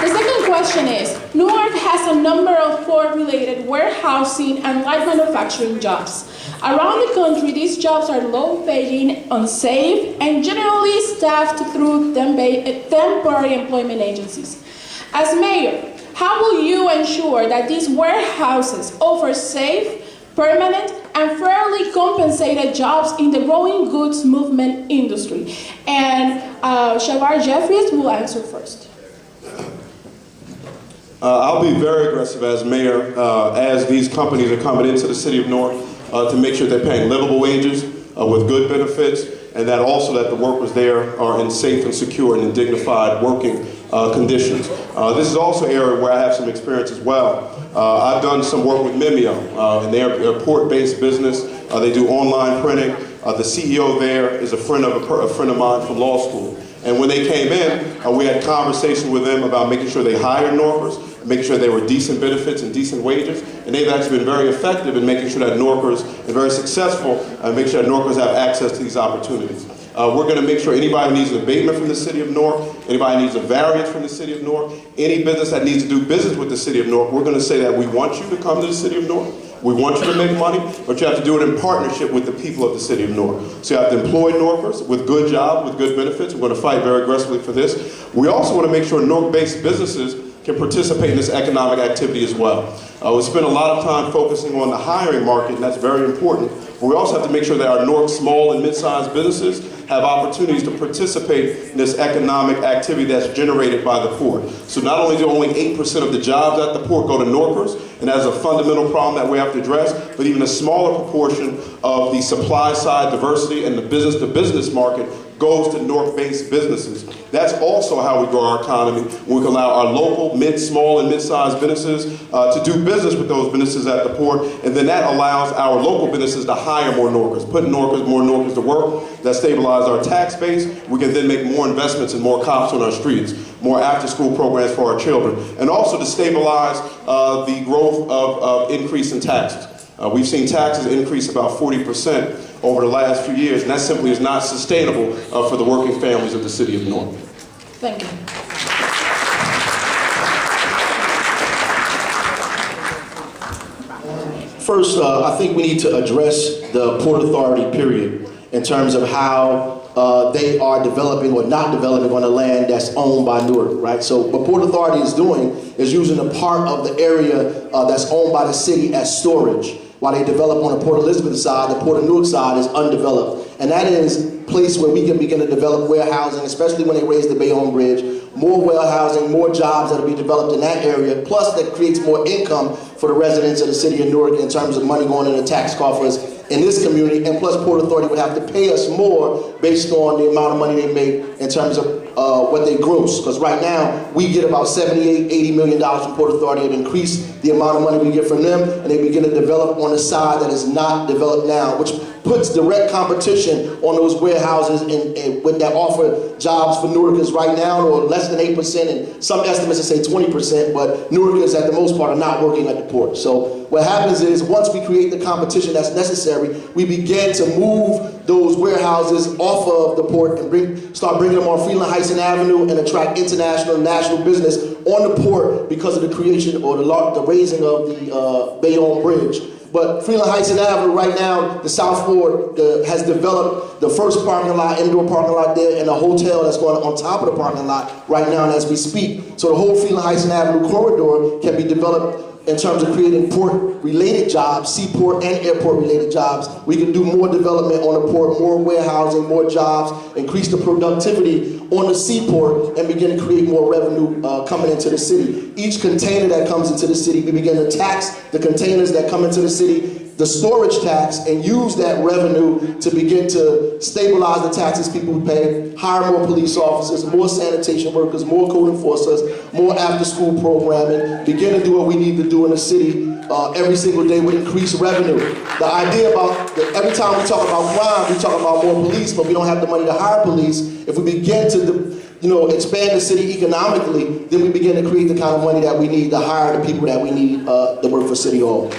The second question is, Newark has a number of port-related warehousing and light manufacturing jobs. Around the country, these jobs are low-paying, unsafe, and generally staffed through temporary employment agencies. As mayor, how will you ensure that these warehouses offer safe, permanent, and fairly compensated jobs in the growing goods movement industry? And Shavar Jeffries will answer first. I'll be very aggressive as mayor as these companies are coming into the city of Newark to make sure they're paying livable wages with good benefits, and that also that the workers there are in safe and secure and in dignified working conditions. This is also an area where I have some experience as well. I've done some work with Mimeo, and they're a port-based business. They do online printing. The CEO there is a friend of mine from law school. And when they came in, we had conversation with them about making sure they hired Norkers, making sure they were decent benefits and decent wages, and they've actually been very effective in making sure that Norkers are very successful and make sure that Norkers have access to these opportunities. We're going to make sure anybody who needs an abatement from the city of Newark, anybody who needs a variance from the city of Newark, any business that needs to do business with the city of Newark, we're going to say that we want you to come to the city of Newark. We want you to make money, but you have to do it in partnership with the people of the city of Newark. So you have to employ Norkers with good jobs, with good benefits. We're going to fight very aggressively for this. We also want to make sure Newark-based businesses can participate in this economic activity as well. We spend a lot of time focusing on the hiring market, and that's very important. But we also have to make sure that our Newark small and mid-sized businesses have opportunities to participate in this economic activity that's generated by the port. So not only do only 8% of the jobs at the port go to Norkers, and that's a fundamental problem that we have to address, but even a smaller proportion of the supply side diversity and the business-to-business market goes to Newark-based businesses. That's also how we grow our economy. We can allow our local, small, and mid-sized businesses to do business with those businesses at the port, and then that allows our local businesses to hire more Norkers, put more Norkers to work, that stabilize our tax base. We can then make more investments and more cops on our streets, more after-school programs for our children, and also to stabilize the growth of increase in taxes. We've seen taxes increase about 40% over the last few years, and that simply is not sustainable for the working families of the city of Newark. Thank you. First, I think we need to address the Port Authority, period, in terms of how they are developing or not developing on the land that's owned by Newark, right? So what Port Authority is doing is using a part of the area that's owned by the city as storage. While they develop on the Port Elizabeth side, the Port of Newark side is undeveloped. And that is a place where we can begin to develop warehousing, especially when they raise the Pabellon Bridge, more warehousing, more jobs that will be developed in that area, plus that creates more income for the residents of the city of Newark in terms of money going into tax coffers in this community, and plus Port Authority would have to pay us more based on the amount of money they make in terms of what they gross. Because right now, we get about $78, $80 million from Port Authority and increase the amount of money we get from them, and they begin to develop on a side that is not developed now, which puts direct competition on those warehouses and that offer jobs for Newarkers right now, or less than 8%, and some estimates say 20%, but Newarkers at the most part are not working at the port. So what happens is once we create the competition that's necessary, we begin to move those warehouses off of the port and start bringing them on Freeland Heights and Avenue and attract international and national business on the port because of the creation or the raising of the Pabellon Bridge. But Freeland Heights and Avenue right now, the South Fork has developed the first parking lot, indoor parking lot there, and a hotel that's going on top of the parking lot right now as we speak. So the whole Freeland Heights and Avenue corridor can be developed in terms of creating port-related jobs, seaport and airport-related jobs. We can do more development on the port, more warehousing, more jobs, increase the productivity on the seaport, and begin to create more revenue coming into the city. Each container that comes into the city, we begin to tax the containers that come into the city, the storage tax, and use that revenue to begin to stabilize the taxes people pay, hire more police officers, more sanitation workers, more code enforcers, more after-school programming, begin to do what we need to do in the city every single day with increased revenue. The idea about every time we talk about crime, we talk about more police, but we don't have the money to hire police. If we begin to expand the city economically, then we begin to create the kind of money that we need to hire the people that we need that work for City Hall.